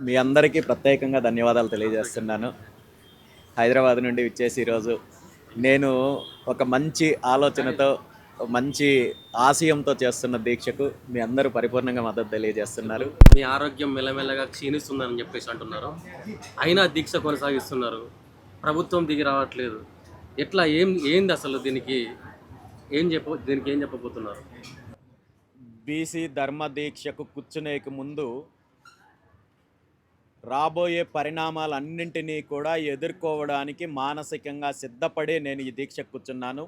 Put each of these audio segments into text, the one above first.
మీ అందరికీ ప్రత్యేకంగా ధన్యవాదాలు తెలియజేస్తున్నాను. హైదరాబాద్ నుండి విచ్చేసి ఈరోజు నేను ఒక మంచి ఆలోచనతో, మంచి ఆశయంతో చేస్తున్న దీక్షకు మీ అందరూ పరిపూర్ణంగా మద్దతు తెలియజేస్తున్నారు. మీ ఆరోగ్యం మెల్లమెల్లగా క్షీణిస్తుందని చెప్పేసి అంటున్నారు. అయినా దీక్ష కొనసాగిస్తున్నారు. ప్రభుత్వం దిగి రావట్లేదు. ఎట్లా ఏంది అసలు దీనికి ఏం చెప్పబోతున్నారు? బీసీ ధర్మ దీక్షకు కూర్చునేకి ముందు రాబోయే పరిణామాలన్నింటినీ కూడా ఎదుర్కోవడానికి మానసికంగా సిద్ధపడి నేను ఈ దీక్ష కూర్చున్నాను.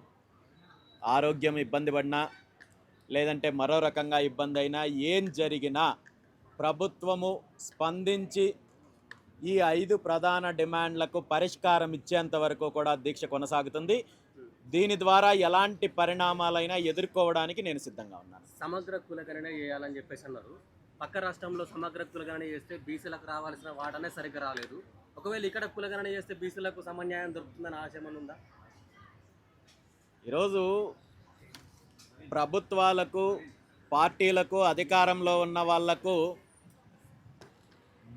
ఆరోగ్యం ఇబ్బంది పడినా, లేదంటే మరో రకంగా ఇబ్బంది అయినా, ఏం జరిగినా ప్రభుత్వము స్పందించి ఈ 5 ప్రధాన డిమాండ్లకు పరిష్కారం ఇచ్చేంత వరకు కూడా దీక్ష కొనసాగుతుంది. దీని ద్వారా ఎలాంటి పరిణామాలైనా ఎదుర్కోవడానికి నేను సిద్ధంగా ఉన్నాను. సమగ్ర కులగణన చేయాలని చెప్పేసి అన్నారు. పక్క రాష్ట్రంలో సమగ్ర కులగణన చేస్తే బీసీలకు రావాల్సిన వాటనే సరిగ్గా రాలేదు. ఒకవేళ ఇక్కడ కులగణన చేస్తే బీసీలకు సమన్యాయం దొరుకుతుందని ఆశ ఏమైనా ఉందా? ఈరోజు ప్రభుత్వాలకు, పార్టీలకు, అధికారంలో ఉన్న వాళ్లకు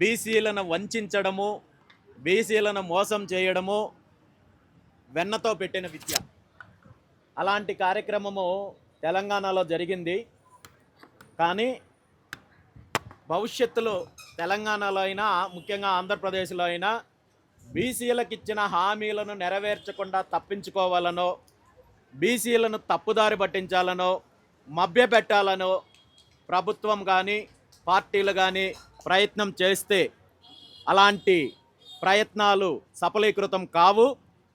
బీసీలను వంచడము, బీసీలను మోసం చేయడము వెన్నతో పెట్టిన విద్య. అలాంటి కార్యక్రమము తెలంగాణలో జరిగింది. కానీ భవిష్యత్తులో తెలంగాణలో అయినా, ముఖ్యంగా ఆంధ్రప్రదేశ్లో అయినా బీసీలకు ఇచ్చిన హామీలను నెరవేర్చకుండా తప్పించుకోవాలనో, బీసీలను తప్పుదారి పట్టించాలనో, మభ్యపెట్టాలనో ప్రభుత్వం కానీ, పార్టీలు కానీ ప్రయత్నం చేస్తే అలాంటి ప్రయత్నాలు సఫలీకృతం కావు.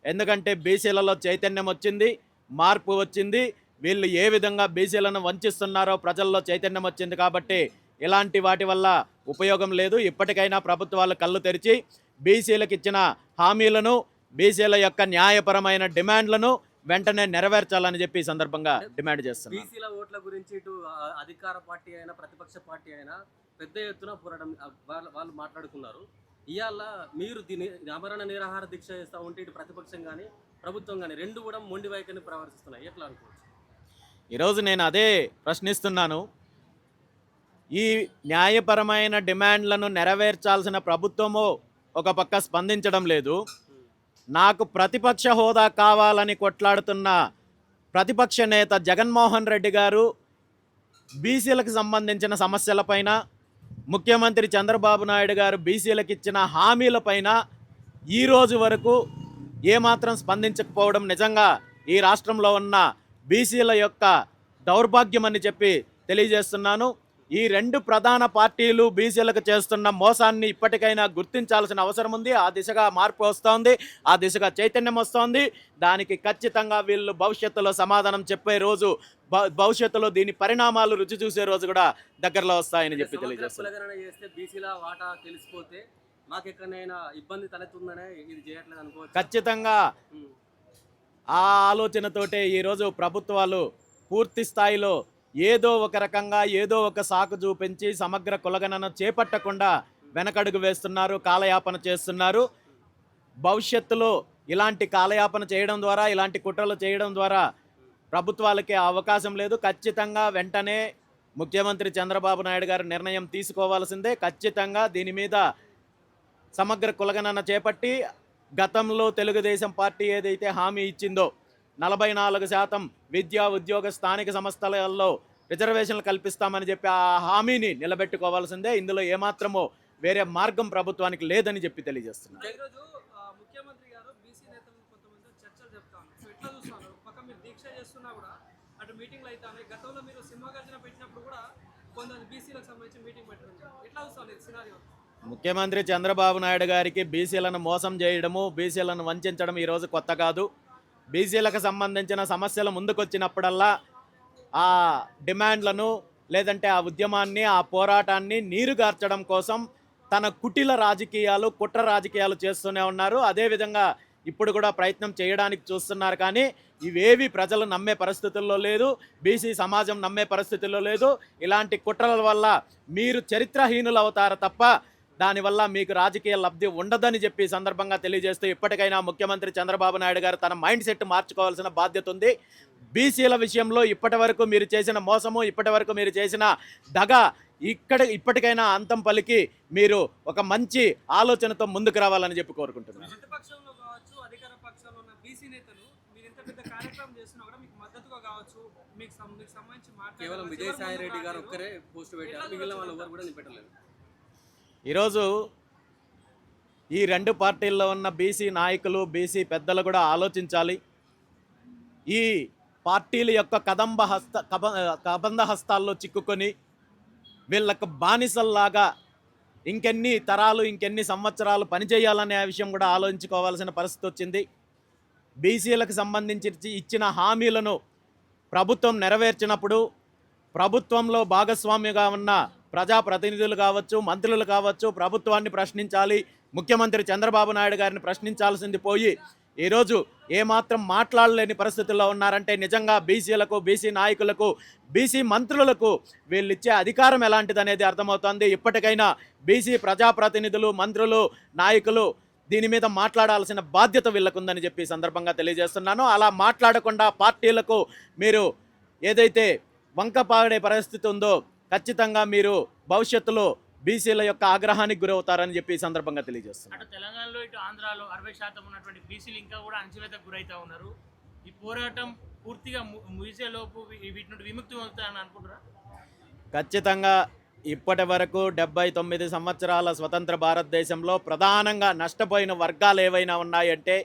ఎందుకంటే బీసీలలో చైతన్యం వచ్చింది, మార్పు వచ్చింది. వీళ్ళు ఏ విధంగా బీసీలను వంచిస్తున్నారో ప్రజల్లో చైతన్యం వచ్చింది. కాబట్టి ఇలాంటి వాటి వల్ల ఉపయోగం లేదు. ఇప్పటికైనా ప్రభుత్వాలు కళ్ళు తెరిచి బీసీలకు ఇచ్చిన హామీలను, బీసీల యొక్క న్యాయపరమైన డిమాండ్లను వెంటనే నెరవేర్చాలని చెప్పి ఈ సందర్భంగా డిమాండ్ చేస్తున్నారు. బీసీల ఓట్ల గురించి ఇటు అధికార పార్టీ అయినా ప్రతిపక్ష పార్టీ అయినా పెద్ద ఎత్తున పోరాటం వాళ్ళు మాట్లాడుకున్నారు. ఇవాళ మీరు దీని ఆమరణ నిరాహార దీక్ష చేస్తూ ఉంటే ఇటు ప్రతిపక్షం కానీ ప్రభుత్వం కానీ రెండు కూడా మొండి వైఖరిని ప్రవర్తిస్తున్నాయి. ఎట్లా అనుకోవచ్చు? ఈరోజు నేను అదే ప్రశ్నిస్తున్నాను. ఈ న్యాయపరమైన డిమాండ్లను నెరవేర్చాల్సిన ప్రభుత్వము ఒక పక్క స్పందించడం లేదు. నాకు ప్రతిపక్ష హోదా కావాలని కొట్లాడుతున్న ప్రతిపక్ష నేత జగన్మోహన్ రెడ్డి గారు బీసీలకు సంబంధించిన సమస్యలపైన, ముఖ్యమంత్రి చంద్రబాబు నాయుడు గారు బీసీలకు ఇచ్చిన హామీలపైన ఈరోజు వరకు ఏమాత్రం స్పందించకపోవడం నిజంగా ఈ రాష్ట్రంలో ఉన్న బీసీల యొక్క దౌర్భాగ్యం అని చెప్పి తెలియజేస్తున్నాను. ఈ 2 ప్రధాన పార్టీలు బీసీలకు చేస్తున్న మోసాన్ని ఇప్పటికైనా గుర్తించాల్సిన అవసరం ఉంది. ఆ దిశగా మార్పు వస్తోంది, ఆ దిశగా చైతన్యం వస్తోంది. దానికి ఖచ్చితంగా వీళ్ళు భవిష్యత్తులో సమాధానం చెప్పే రోజు, భవిష్యత్తులో దీని పరిణామాలు రుచి చూసే రోజు కూడా దగ్గరలో వస్తాయని చెప్పి తెలియజేస్తున్నారు. ఖచ్చితంగా ఆ ఆలోచనతోటే ఈరోజు ప్రభుత్వాలు పూర్తి స్థాయిలో ఏదో ఒక రకంగా, ఏదో ఒక సాకు చూపించి సమగ్ర కులగణన చేపట్టకుండా వెనకడుగు వేస్తున్నారు, కాలయాపన చేస్తున్నారు. భవిష్యత్తులో ఇలాంటి కాలయాపన చేయడం ద్వారా, ఇలాంటి కుట్రలు చేయడం ద్వారా ప్రభుత్వాలకి అవకాశం లేదు. ఖచ్చితంగా వెంటనే ముఖ్యమంత్రి చంద్రబాబు నాయుడు గారు నిర్ణయం తీసుకోవాల్సిందే. ఖచ్చితంగా దీని మీద సమగ్ర కులగణన చేపట్టి గతంలో తెలుగుదేశం పార్టీ ఏదైతే హామీ ఇచ్చిందో 44% విద్యా, ఉద్యోగ, స్థానిక సంస్థలలో రిజర్వేషన్లు కల్పిస్తామని చెప్పి ఆ హామీని నిలబెట్టుకోవాల్సిందే. ఇందులో ఏమాత్రమో వేరే మార్గం ప్రభుత్వానికి లేదని చెప్పి తెలియజేస్తున్నారు. ముఖ్యమంత్రి చంద్రబాబు నాయుడు గారికి బీసీలను మోసం చేయడము, బీసీలను వంచడం ఈరోజు కొత్త కాదు. బీసీలకు సంబంధించిన సమస్యలు ముందుకొచ్చినప్పుడల్లా ఆ డిమాండ్లను, లేదంటే ఆ ఉద్యమాన్ని, ఆ పోరాటాన్ని నీరుగార్చడం కోసం తన కుటిల రాజకీయాలు, కుట్ర రాజకీయాలు చేస్తూనే ఉన్నారు. అదేవిధంగా ఇప్పుడు కూడా ప్రయత్నం చేయడానికి చూస్తున్నారు. కానీ ఇవేవి ప్రజలు నమ్మే పరిస్థితుల్లో లేదు, బీసీ సమాజం నమ్మే పరిస్థితుల్లో లేదు. ఇలాంటి కుట్రల వల్ల మీరు చరిత్రహీనులు అవుతారు తప్ప దానివల్ల మీకు రాజకీయ లబ్ధి ఉండదని చెప్పి సందర్భంగా తెలియజేస్తూ ఇప్పటికైనా ముఖ్యమంత్రి చంద్రబాబు నాయుడు గారు తన మైండ్ సెట్ మార్చుకోవాల్సిన బాధ్యత ఉంది. బీసీల విషయంలో ఇప్పటి వరకు మీరు చేసిన మోసము, ఇప్పటి వరకు మీరు చేసిన దగ ఇప్పటికైనా అంతం పలికి మీరు ఒక మంచి ఆలోచనతో ముందుకు రావాలని చెప్పి కోరుకుంటున్నాను. ప్రతిపక్షంలో కావచ్చు, అధికార పక్షంలో ఉన్న బీసీ నేతలు మీరు ఎంత పెద్ద కార్యక్రమం చేస్తున్నా కూడా మీకు మద్దతుగా కావచ్చు, మీకు సంబంధించి కేవలం విజయసాయి రెడ్డి గారు ఒక్కరే పోస్ట్ పెట్టారు, మిగిలిన వాళ్ళు ఎవరు కూడా పెట్టలేదు. ఈరోజు ఈ రెండు పార్టీల్లో ఉన్న బీసీ నాయకులు, బీసీ పెద్దలు కూడా ఆలోచించాలి. ఈ పార్టీల యొక్క కబంధ హస్తాల్లో చిక్కుకొని వీళ్ళకు బానిసల్లాగా ఇంకెన్ని తరాలు, ఇంకెన్ని సంవత్సరాలు పనిచేయాలనే విషయం కూడా ఆలోచించుకోవాల్సిన పరిస్థితి వచ్చింది. బీసీలకు సంబంధించి ఇచ్చిన హామీలను ప్రభుత్వం నెరవేర్చినప్పుడు ప్రభుత్వంలో భాగస్వామిగా ఉన్న ప్రజాప్రతినిధులు కావచ్చు, మంత్రులు కావచ్చు, ప్రభుత్వాన్ని ప్రశ్నించాలి. ముఖ్యమంత్రి చంద్రబాబు నాయుడు గారిని ప్రశ్నించాల్సింది పోయి ఈరోజు ఏమాత్రం మాట్లాడలేని పరిస్థితుల్లో ఉన్నారంటే నిజంగా బీసీలకు, బీసీ నాయకులకు, బీసీ మంత్రులకు వీళ్ళు ఇచ్చే అధికారం ఎలాంటిదనేది అర్థమవుతుంది. ఇప్పటికైనా బీసీ ప్రజాప్రతినిధులు, మంత్రులు, నాయకులు దీని మీద మాట్లాడాల్సిన బాధ్యత వీళ్ళకుందని చెప్పి సందర్భంగా తెలియజేస్తున్నాను. అలా మాట్లాడకుండా పార్టీలకు మీరు ఏదైతే వంకపాడే పరిస్థితి ఉందో ఖచ్చితంగా మీరు భవిష్యత్తులో బీసీల యొక్క ఆగ్రహానికి గురవుతారని చెప్పి ఈ సందర్భంగా తెలియజేస్తున్నారు. అటు తెలంగాణలో ఇటు ఆంధ్రాలో 60% ఉన్నటువంటి బీసీలు ఇంకా కూడా అణచివేతకు గురవుతా ఉన్నారు. ఈ పోరాటం పూర్తిగా ముగిసేలోపు వీటి నుండి విముక్తి పొందుతారని అనుకుంటారా? ఖచ్చితంగా ఇప్పటి వరకు 79 సంవత్సరాల స్వతంత్ర భారతదేశంలో ప్రధానంగా నష్టపోయిన వర్గాలు ఏవైనా ఉన్నాయంటే,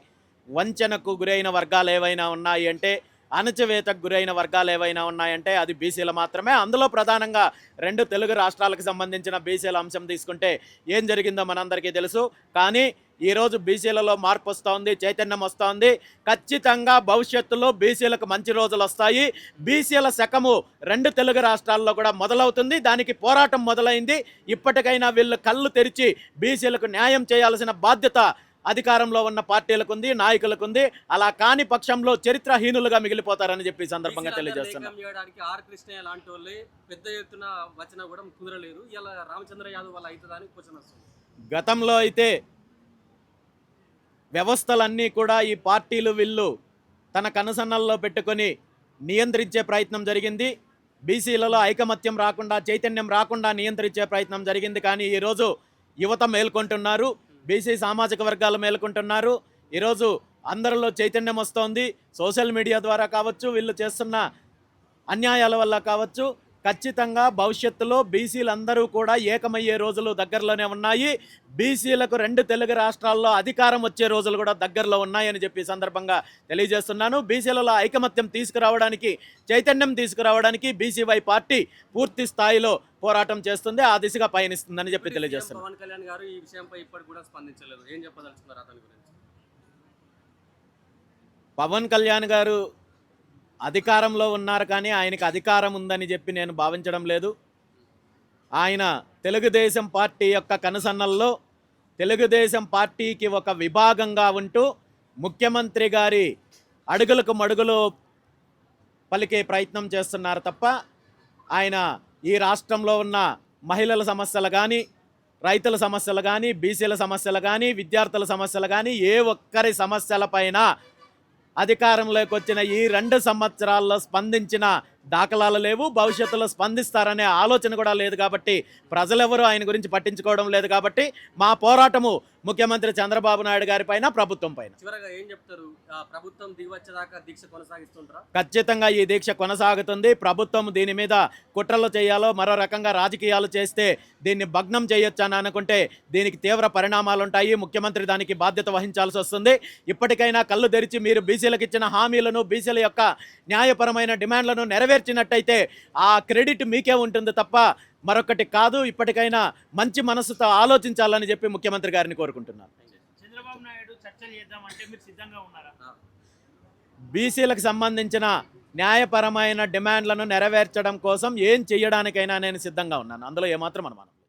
వంచనకు గురైన వర్గాలు ఏవైనా ఉన్నాయి అంటే, అణచివేతకు గురైన వర్గాలు ఏవైనా ఉన్నాయంటే అది బీసీలు మాత్రమే. అందులో ప్రధానంగా 2 తెలుగు రాష్ట్రాలకు సంబంధించిన బీసీల అంశం తీసుకుంటే ఏం జరిగిందో మనందరికీ తెలుసు. కానీ ఈరోజు బీసీలలో మార్పు వస్తోంది, చైతన్యం వస్తోంది. ఖచ్చితంగా భవిష్యత్తులో బీసీలకు మంచి రోజులు వస్తాయి. బీసీల శకము 2 తెలుగు రాష్ట్రాల్లో కూడా మొదలవుతుంది. దానికి పోరాటం మొదలైంది. ఇప్పటికైనా వీళ్ళు కళ్ళు తెరిచి బీసీలకు న్యాయం చేయాల్సిన బాధ్యత అధికారంలో ఉన్న పార్టీలకు ఉంది, నాయకులకు ఉంది. అలా కాని పక్షంలో చరిత్రహీనులుగా మిగిలిపోతారని చెప్పి సందర్భంగా తెలియజేస్తున్నాను. ఆర్ కృష్ణయ్య లాంటి వాళ్ళే పెద్ద ఎత్తున వచ్చినా కూడా కుదరలేదు. ఇలా రామచంద్ర యాదవ్ వల్ల అవుతుందని క్వశ్చన్ వస్తుంది. గతంలో అయితే వ్యవస్థలన్నీ కూడా ఈ పార్టీలు వీళ్ళు తన కనుసన్నల్లో పెట్టుకొని నియంత్రించే ప్రయత్నం జరిగింది. బీసీలలో ఐకమత్యం రాకుండా, చైతన్యం రాకుండా నియంత్రించే ప్రయత్నం జరిగింది. కానీ ఈరోజు యువత మేల్కొంటున్నారు, బీసీ సామాజిక వర్గాలు మేల్కొంటున్నారు. ఈరోజు అందరిలో చైతన్యం వస్తోంది. సోషల్ మీడియా ద్వారా కావచ్చు, వీళ్ళు చేస్తున్న అన్యాయాల వల్ల కావచ్చు. ఖచ్చితంగా భవిష్యత్తులో బీసీలందరూ కూడా ఏకమయ్యే రోజులు దగ్గరలోనే ఉన్నాయి. బీసీలకు 2 తెలుగు రాష్ట్రాల్లో అధికారం వచ్చే రోజులు కూడా దగ్గరలో ఉన్నాయని చెప్పి సందర్భంగా తెలియజేస్తున్నాను. బీసీలలో ఐకమత్యం తీసుకురావడానికి, చైతన్యం తీసుకురావడానికి బీసీవై పార్టీ పూర్తి స్థాయిలో పోరాటం చేస్తుంది, ఆ దిశగా పయనిస్తుందని చెప్పి తెలియజేస్తున్నాను. పవన్ కళ్యాణ్ గారు ఈ విషయంపై ఇప్పటికి కూడా స్పందించలేదు. ఏం చెప్పదలుచుకున్నారు అతని గురించి? పవన్ కళ్యాణ్ గారు అధికారంలో ఉన్నారు, కానీ ఆయనకు అధికారం ఉందని చెప్పి నేను భావించడం లేదు. ఆయన తెలుగుదేశం పార్టీ యొక్క కనుసన్నల్లో తెలుగుదేశం పార్టీకి ఒక విభాగంగా ఉంటూ ముఖ్యమంత్రి గారి అడుగులకు మడుగులు పలికే ప్రయత్నం చేస్తున్నారు తప్ప ఆయన ఈ రాష్ట్రంలో ఉన్న మహిళల సమస్యలు కానీ, రైతుల సమస్యలు కానీ, బీసీల సమస్యలు కానీ, విద్యార్థుల సమస్యలు కానీ ఏ ఒక్కరి సమస్యలపైన అధికారంలోకి వచ్చిన ఈ 2 సంవత్సరాల్లో స్పందించిన దాఖలాలు లేవు. భవిష్యత్తులో స్పందిస్తారనే ఆలోచన కూడా లేదు. కాబట్టి ప్రజలెవరూ ఆయన గురించి పట్టించుకోవడం లేదు. కాబట్టి మా పోరాటము ముఖ్యమంత్రి చంద్రబాబు నాయుడు గారి పైన, ప్రభుత్వం పైన. చివరగా ఏం చెప్తారు? ప్రభుత్వం దిగవచ్చేదాకా దీక్ష కొనసాగిస్తుంటారా? ఖచ్చితంగా ఈ దీక్ష కొనసాగుతుంది. ప్రభుత్వం దీని మీద కుట్రలు చేయాలో, మరో రకంగా రాజకీయాలు చేస్తే దీన్ని భగ్నం చేయొచ్చు అని అనుకుంటే దీనికి తీవ్ర పరిణామాలు ఉంటాయి. ముఖ్యమంత్రి దానికి బాధ్యత వహించాల్సి వస్తుంది. ఇప్పటికైనా కళ్ళు తెరిచి మీరు బీసీలకు ఇచ్చిన హామీలను, బీసీల యొక్క న్యాయపరమైన డిమాండ్లను నెరవేర్చినట్టయితే ఆ క్రెడిట్ మీకే ఉంటుంది తప్ప మరొకటి కాదు. ఇప్పటికైనా మంచి మనసుతో ఆలోచించాలని చెప్పి ముఖ్యమంత్రి గారిని కోరుకుంటున్నాను. చంద్రబాబు నాయుడు చర్చలు చేద్దామంటే మీరు సిద్ధంగా ఉన్నారా? బీసీలకు సంబంధించిన న్యాయపరమైన డిమాండ్లను నెరవేర్చడం కోసం ఏం చేయడానికైనా నేను సిద్ధంగా ఉన్నాను. అందులో ఏమాత్రం అనుమానం లేదు.